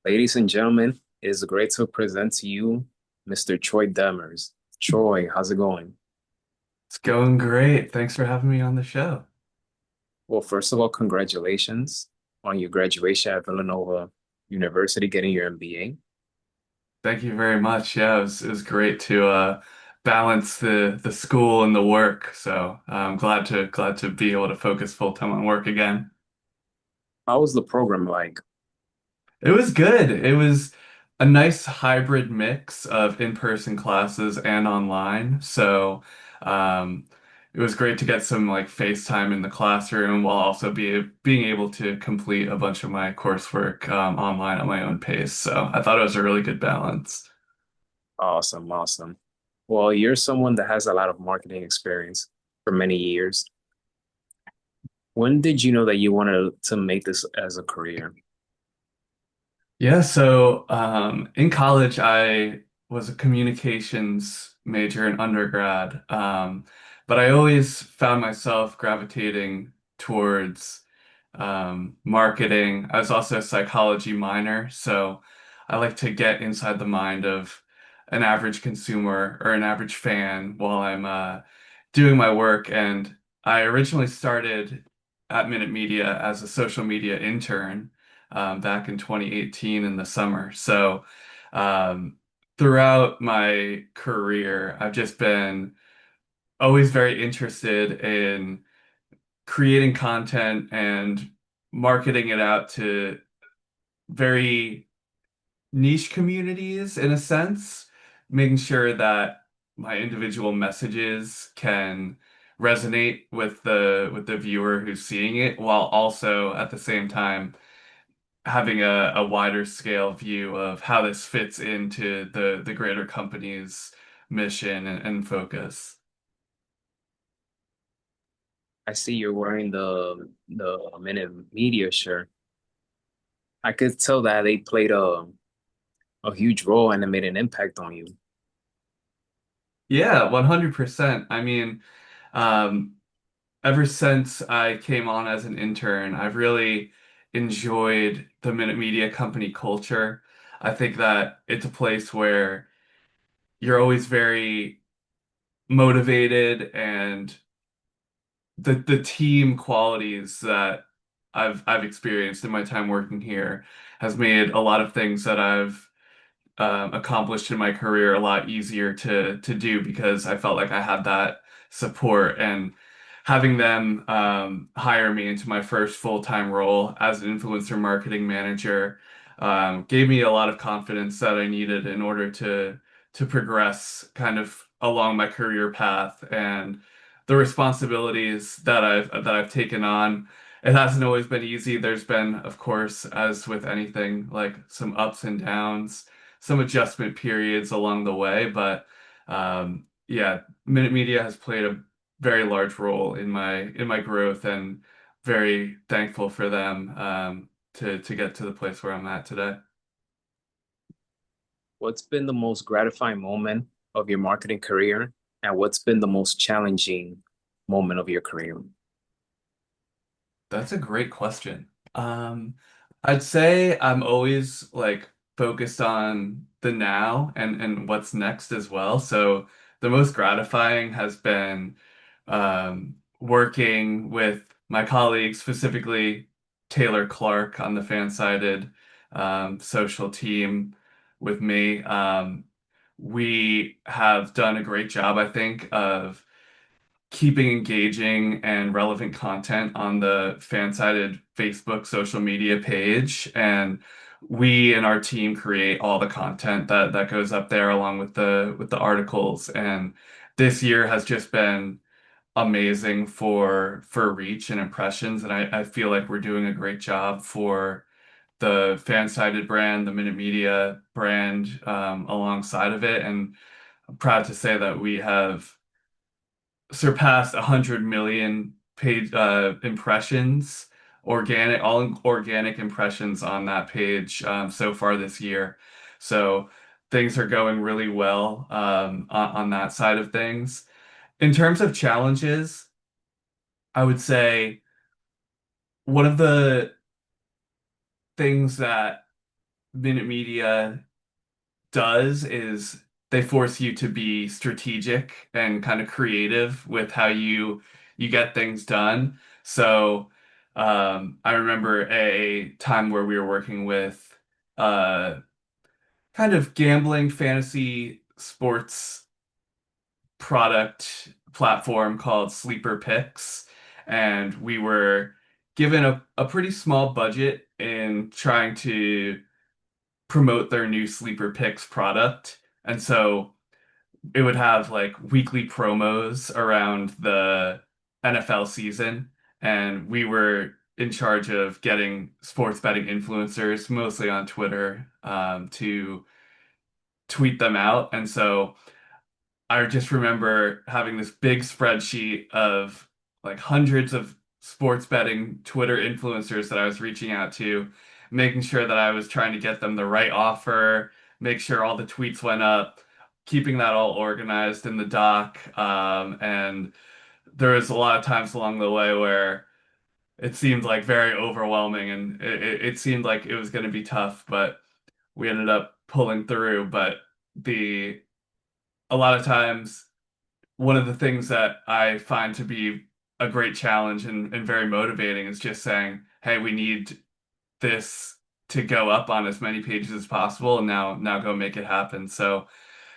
Ladies and gentlemen, it is great to present to you Mr. Troy Demers. Troy, how's it going? It's going great. Thanks for having me on the show. Well, first of all, congratulations on your graduation at Villanova University, getting your MBA. Thank you very much. Yeah, it was great to balance the school and the work. So I'm glad to be able to focus full time on work again. How was the program like? It was good. It was a nice hybrid mix of in-person classes and online. So um, it was great to get some like FaceTime in the classroom while also being able to complete a bunch of my coursework online at my own pace. So I thought it was a really good balance. Awesome, awesome. Well, you're someone that has a lot of marketing experience for many years. When did you know that you wanted to make this as a career? Yeah, so in college, I was a communications major in undergrad, but I always found myself gravitating towards marketing. I was also a psychology minor, so I like to get inside the mind of an average consumer or an average fan while I'm doing my work. And I originally started at Minute Media as a social media intern back in 2018 in the summer. So um, throughout my career, I've just been always very interested in creating content and marketing it out to very niche communities in a sense, making sure that my individual messages can resonate with the viewer who's seeing it while also at the same time having a wider scale view of how this fits into the greater company's mission and focus. I see you're wearing the Minute Media shirt. I could tell that they played a huge role and it made an impact on you. Yeah, 100%. I mean, um, ever since I came on as an intern, I've really enjoyed the Minute Media company culture. I think that it's a place where you're always very motivated and the team qualities that I've experienced in my time working here has made a lot of things that I've accomplished in my career a lot easier to do because I felt like I had that support and having them hire me into my first full-time role as an influencer marketing manager gave me a lot of confidence that I needed in order to progress kind of along my career path and the responsibilities that I've taken on. It hasn't always been easy. There's been, of course, as with anything, like some ups and downs, some adjustment periods along the way, but yeah, Minute Media has played a very large role in my growth, and very thankful for them to get to the place where I'm at today. What's been the most gratifying moment of your marketing career, and what's been the most challenging moment of your career? That's a great question. Um, I'd say I'm always like focused on the now and what's next as well. So the most gratifying has been working with my colleagues, specifically Taylor Clark on the fan-sided social team with me. We have done a great job, I think, of keeping engaging and relevant content on the fan-sided Facebook social media page. And we and our team create all the content that goes up there along with the articles. And this year has just been amazing for reach and impressions. And I feel like we're doing a great job for the fan-sided brand, the Minute Media brand, alongside of it. And I'm proud to say that we have surpassed 100 million page impressions, all organic impressions on that page so far this year. So things are going really well on that side of things. In terms of challenges, I would say one of the things that Minute Media does is they force you to be strategic and kind of creative with how you get things done. So I remember a time where we were working with uh, kind of gambling fantasy sports product platform called Sleeper Picks, and we were given a pretty small budget in trying to promote their new Sleeper Picks product. And so it would have like weekly promos around the NFL season, and we were in charge of getting sports betting influencers, mostly on Twitter, to tweet them out. And so I just remember having this big spreadsheet of like hundreds of sports betting Twitter influencers that I was reaching out to, making sure that I was trying to get them the right offer, make sure all the tweets went up, keeping that all organized in the doc. And there was a lot of times along the way where it seemed like very overwhelming and it seemed like it was going to be tough, but we ended up pulling through. But the a lot of times one of the things that I find to be a great challenge and very motivating is just saying, hey, we need this to go up on as many pages as possible and now go make it happen. So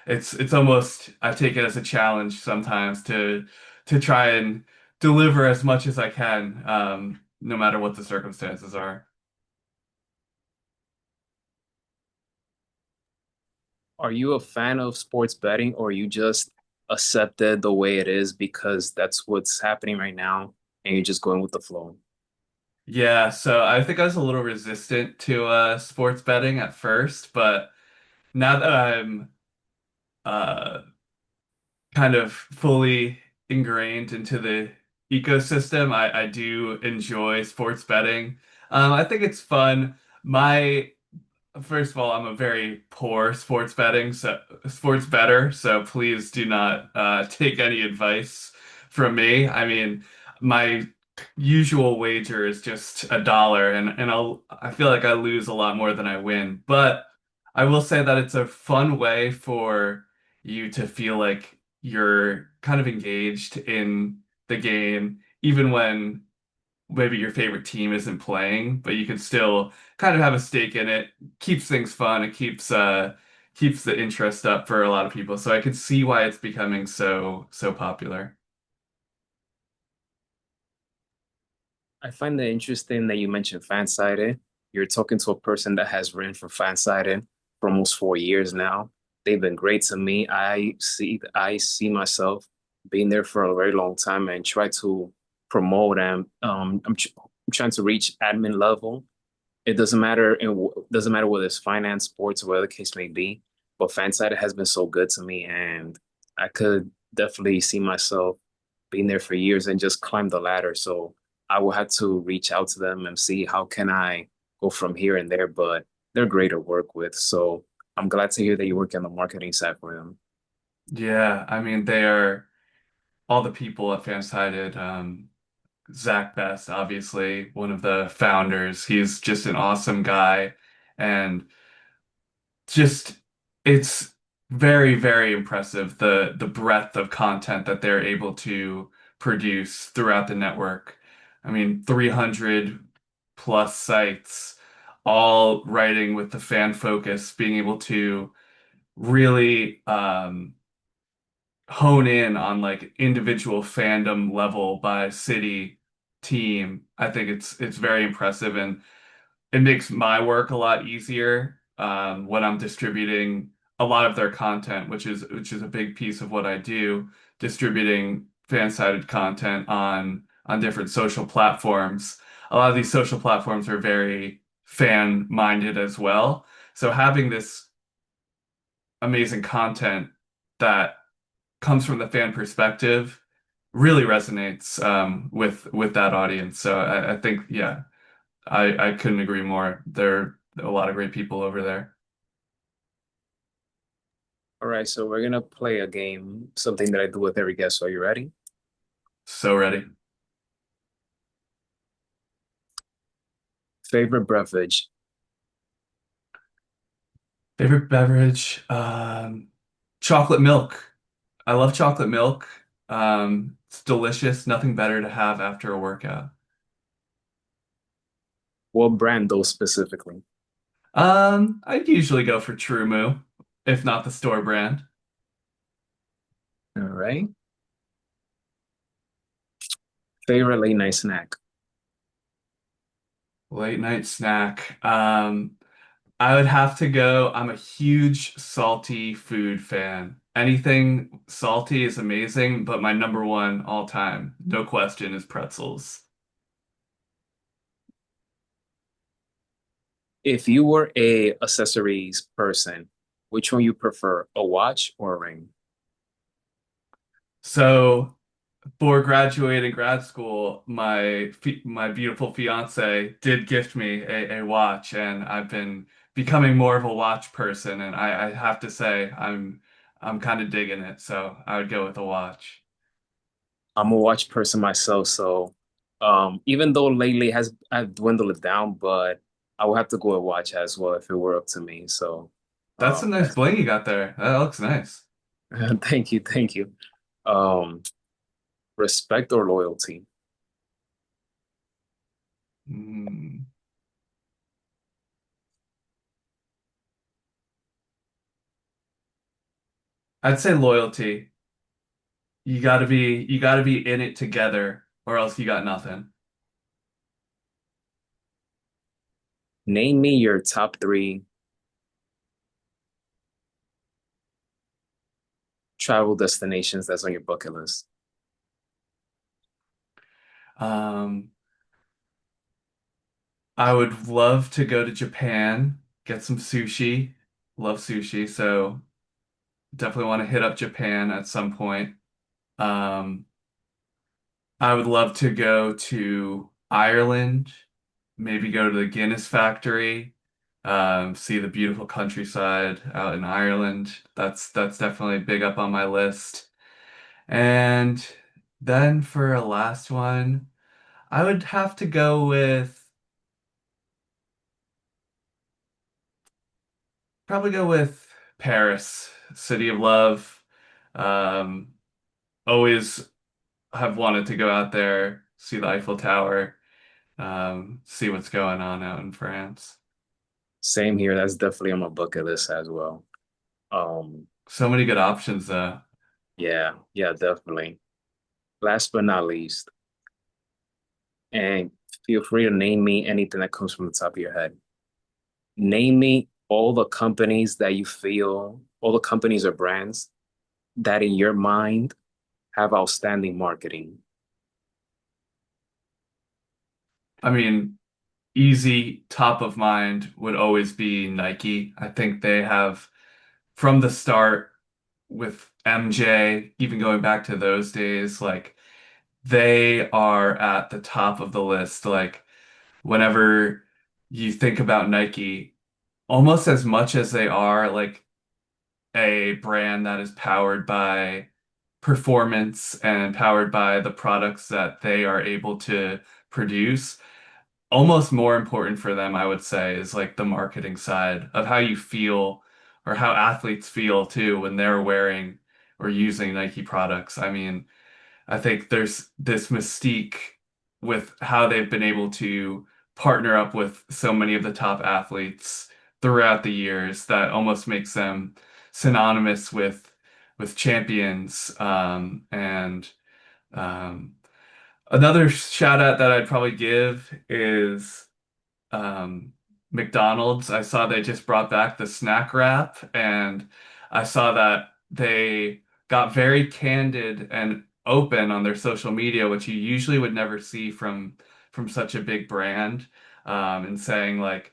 it's almost I take it as a challenge sometimes to try and deliver as much as I can, no matter what the circumstances are. Are you a fan of sports betting, or you just accept it the way it is because that's what's happening right now and you're just going with the flow? Yeah, so I think I was a little resistant to sports betting at first, but now that I'm uh kind of fully ingrained into the ecosystem. I do enjoy sports betting. I think it's fun. My First of all, I'm a very poor sports bettor, so please do not take any advice from me. I mean, my usual wager is just $1, and I feel like I lose a lot more than I win. But I will say that it's a fun way for you to feel like you're kind of engaged in the game, even when maybe your favorite team isn't playing, but you can still kind of have a stake in it. Keeps things fun. It keeps the interest up for a lot of people. So I could see why it's becoming so popular. I find it interesting that you mentioned Fansided. You're talking to a person that has written for Fansided for almost 4 years now. They've been great to me. I see myself being there for a very long time and try to promote them. I'm trying to reach admin level. It doesn't matter, doesn't matter whether it's finance, sports, or whatever the case may be. But Fansided has been so good to me, and I could definitely see myself being there for years and just climb the ladder. So I will have to reach out to them and see how can I go from here and there. But they're great to work with, so I'm glad to hear that you work on the marketing side for them. Yeah, I mean they are all the people at Fansided. Zach Best, obviously one of the founders. He's just an awesome guy, and just it's very impressive the breadth of content that they're able to produce throughout the network. I mean, 300 plus sites, all writing with the fan focus, being able to really hone in on like individual fandom level by city team. I think it's very impressive, and it makes my work a lot easier when I'm distributing a lot of their content, which is a big piece of what I do, distributing fan-sided content on different social platforms. A lot of these social platforms are very fan-minded as well. So having this amazing content that comes from the fan perspective really resonates with that audience. So I think, yeah, I couldn't agree more. There are a lot of great people over there. All right, so we're gonna play a game, something that I do with every guest. So are you ready? So ready. Favorite beverage? Favorite beverage? Chocolate milk. I love chocolate milk. It's delicious. Nothing better to have after a workout. What brand though specifically? I'd usually go for True Moo, if not the store brand. All right. Favorite late night snack? Late night snack. I would have to go. I'm a huge salty food fan. Anything salty is amazing, but my number one all time, no question, is pretzels. If you were a accessories person, which one you prefer, a watch or a ring? So, for graduating grad school, my beautiful fiance did gift me a watch, and I've been becoming more of a watch person, and I have to say I'm kind of digging it, so I would go with a watch. I'm a watch person myself, so even though lately has I've dwindled it down, but I would have to go with watch as well if it were up to me. So That's a nice that's bling you got there. That looks nice. thank you, thank you. Um, respect or loyalty? Hmm. I'd say loyalty. You gotta be in it together, or else you got nothing. Name me your top three travel destinations that's on your bucket list. Um, I would love to go to Japan, get some sushi. Love sushi, so definitely want to hit up Japan at some point. Um, I would love to go to Ireland, maybe go to the Guinness factory, see the beautiful countryside out in Ireland. That's definitely big up on my list. And then for a last one, I would have to go with probably go with Paris, City of Love. Um, always have wanted to go out there, see the Eiffel Tower, see what's going on out in France. Same here. That's definitely on my bucket list as well. Um, So many good options, though. yeah, yeah, definitely. Last but not least, and feel free to name me anything that comes from the top of your head. Name me all the companies that you feel, all the companies or brands that in your mind have outstanding marketing. I mean, easy top of mind would always be Nike. I think they have, from the start with MJ, even going back to those days, like they are at the top of the list. Like whenever you think about Nike, almost as much as they are like a brand that is powered by performance and powered by the products that they are able to produce, almost more important for them, I would say, is like the marketing side of how you feel or how athletes feel too when they're wearing or using Nike products. I mean, I think there's this mystique with how they've been able to partner up with so many of the top athletes throughout the years that almost makes them synonymous with champions. And um, another shout out that I'd probably give is um, McDonald's. I saw they just brought back the snack wrap, and I saw that they got very candid and open on their social media, which you usually would never see from such a big brand, and saying like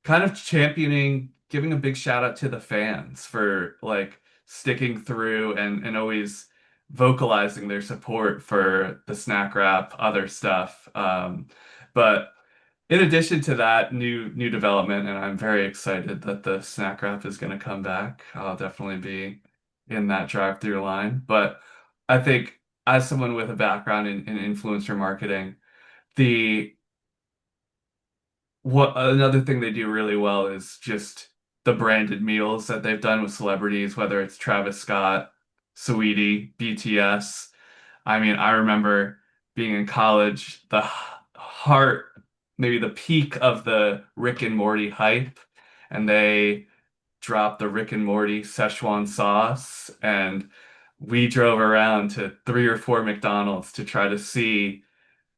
kind of championing, giving a big shout out to the fans for like sticking through and always vocalizing their support for the snack wrap, other stuff. But in addition to that new development, and I'm very excited that the snack wrap is going to come back. I'll definitely be in that drive-through line. But I think as someone with a background in influencer marketing, the what another thing they do really well is just the branded meals that they've done with celebrities, whether it's Travis Scott, Saweetie, BTS. I mean, I remember being in college, the heart, maybe the peak of the Rick and Morty hype, and they dropped the Rick and Morty Szechuan sauce, and we drove around to 3 or 4 McDonald's to try to see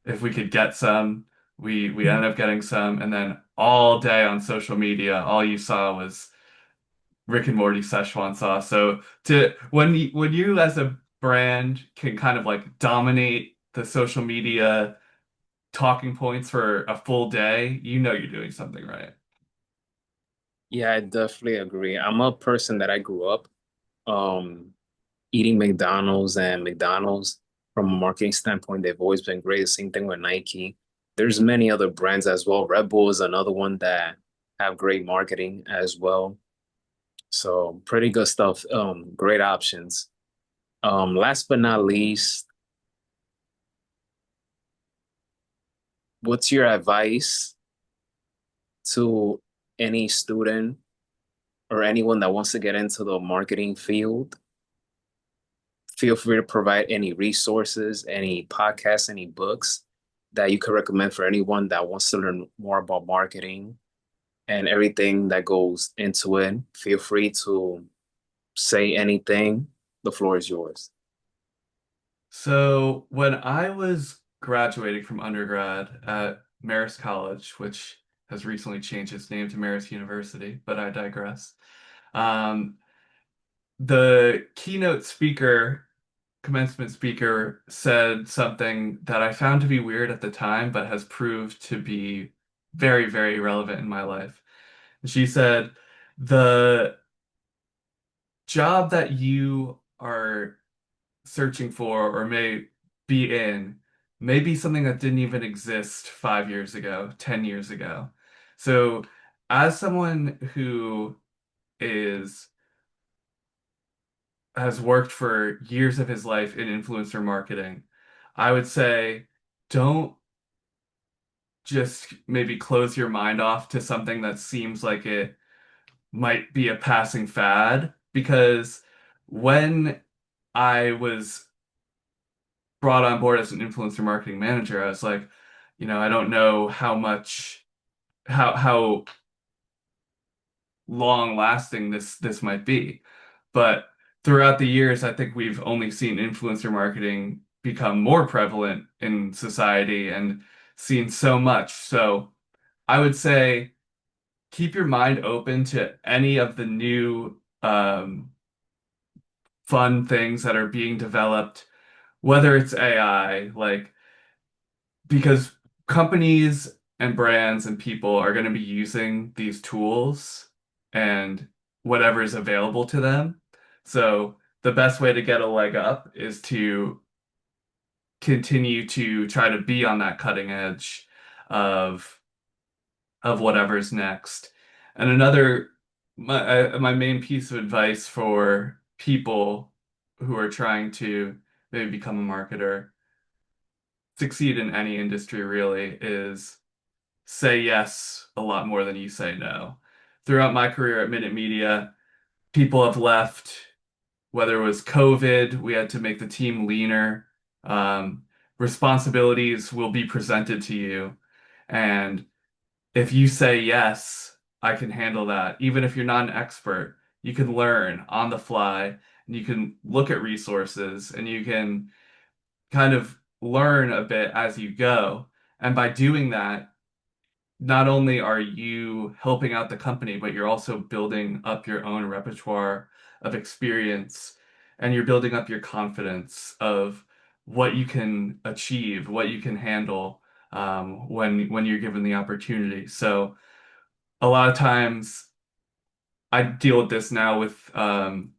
if we could get some. We ended up getting some, and then all day on social media, all you saw was Rick and Morty Szechuan sauce. So to when you as a brand can kind of like dominate the social media talking points for a full day, you know you're doing something right. Yeah, I definitely agree. I'm a person that I grew up um eating McDonald's, and McDonald's from a marketing standpoint, they've always been great. Same thing with Nike. There's many other brands as well. Red Bull is another one that have great marketing as well. So pretty good stuff. Great options. Last but not least, what's your advice to any student or anyone that wants to get into the marketing field? Feel free to provide any resources, any podcasts, any books that you could recommend for anyone that wants to learn more about marketing and everything that goes into it. Feel free to say anything. The floor is yours. So when I was graduating from undergrad at Marist College, which has recently changed its name to Marist University, but I digress. Um, the keynote speaker, commencement speaker, said something that I found to be weird at the time, but has proved to be very, very relevant in my life. She said, the job that you are searching for or may be in may be something that didn't even exist 5 years ago, 10 years ago. So, as someone who is has worked for years of his life in influencer marketing, I would say don't just maybe close your mind off to something that seems like it might be a passing fad, because when I was brought on board as an influencer marketing manager, I was like, I don't know how long lasting this might be. But throughout the years, I think we've only seen influencer marketing become more prevalent in society and seen so much. So I would say keep your mind open to any of the new fun things that are being developed, whether it's AI, like because companies and brands and people are going to be using these tools and whatever is available to them. So the best way to get a leg up is to continue to try to be on that cutting edge of whatever's next. And another my main piece of advice for people who are trying to maybe become a marketer, succeed in any industry really, is say yes a lot more than you say no. Throughout my career at Minute Media, people have left, whether it was COVID, we had to make the team leaner. Um, Responsibilities will be presented to you. And if you say yes, I can handle that. Even if you're not an expert, you can learn on the fly and you can look at resources and you can kind of learn a bit as you go. And by doing that, not only are you helping out the company, but you're also building up your own repertoire of experience and you're building up your confidence of what you can achieve, what you can handle when you're given the opportunity. So a lot of times I deal with this now with the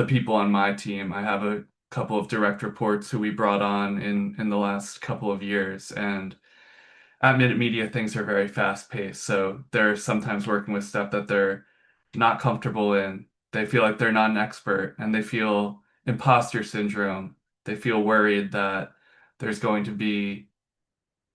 people on my team. I have a couple of direct reports who we brought on in the last couple of years, and at Minute Media, things are very fast paced. So they're sometimes working with stuff that they're not comfortable in. They feel like they're not an expert and they feel imposter syndrome. They feel worried that there's going to be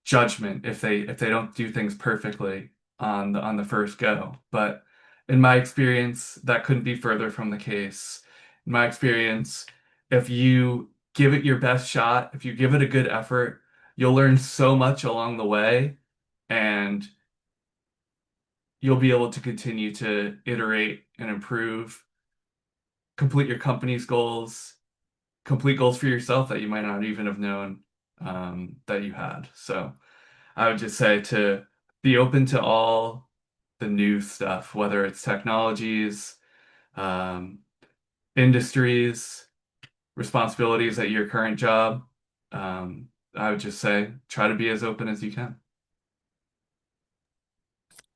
judgment if they don't do things perfectly. on the first go. But in my experience, that couldn't be further from the case. In my experience, if you give it your best shot, if you give it a good effort, you'll learn so much along the way, and you'll be able to continue to iterate and improve, complete your company's goals, complete goals for yourself that you might not even have known that you had. So I would just say to be open to all the new stuff, whether it's technologies, um, industries, responsibilities at your current job. I would just say try to be as open as you can.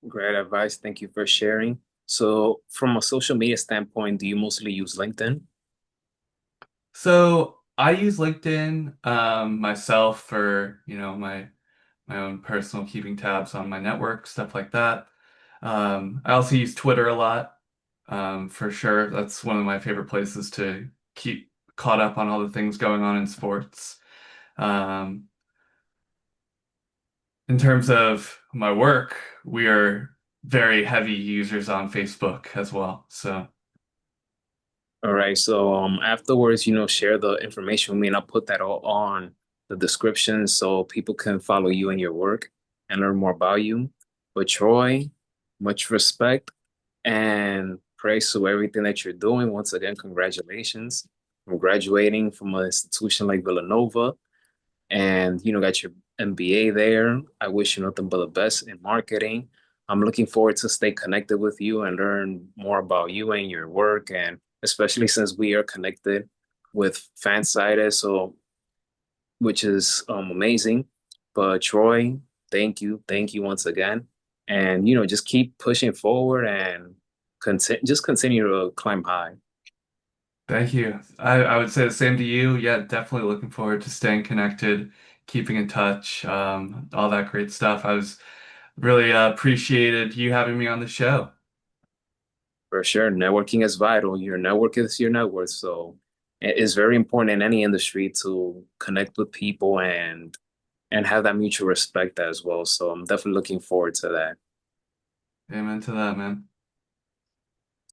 Great advice. Thank you for sharing. So, from a social media standpoint, do you mostly use LinkedIn? So I use LinkedIn myself for, my own personal keeping tabs on my network, stuff like that. I also use Twitter a lot, for sure. That's one of my favorite places to keep caught up on all the things going on in sports. Um, in terms of my work, we are very heavy users on Facebook as well. So All right. So, afterwards, share the information with me, and I'll put that all on the description so people can follow you and your work and learn more about you. But Troy, much respect and praise to everything that you're doing. Once again, congratulations on graduating from an institution like Villanova, and got your MBA there. I wish you nothing but the best in marketing. I'm looking forward to stay connected with you and learn more about you and your work, and especially since we are connected with Fansided, so which is amazing. But Troy, thank you once again, and just keep pushing forward and continue to climb high. thank you. I would say the same to you. Yeah, definitely looking forward to staying connected, keeping in touch, all that great stuff. I was really appreciated you having me on the show. For sure, networking is vital. Your network is your net worth. So it's very important in any industry to connect with people and have that mutual respect as well. So I'm definitely looking forward to that. Amen to that, man.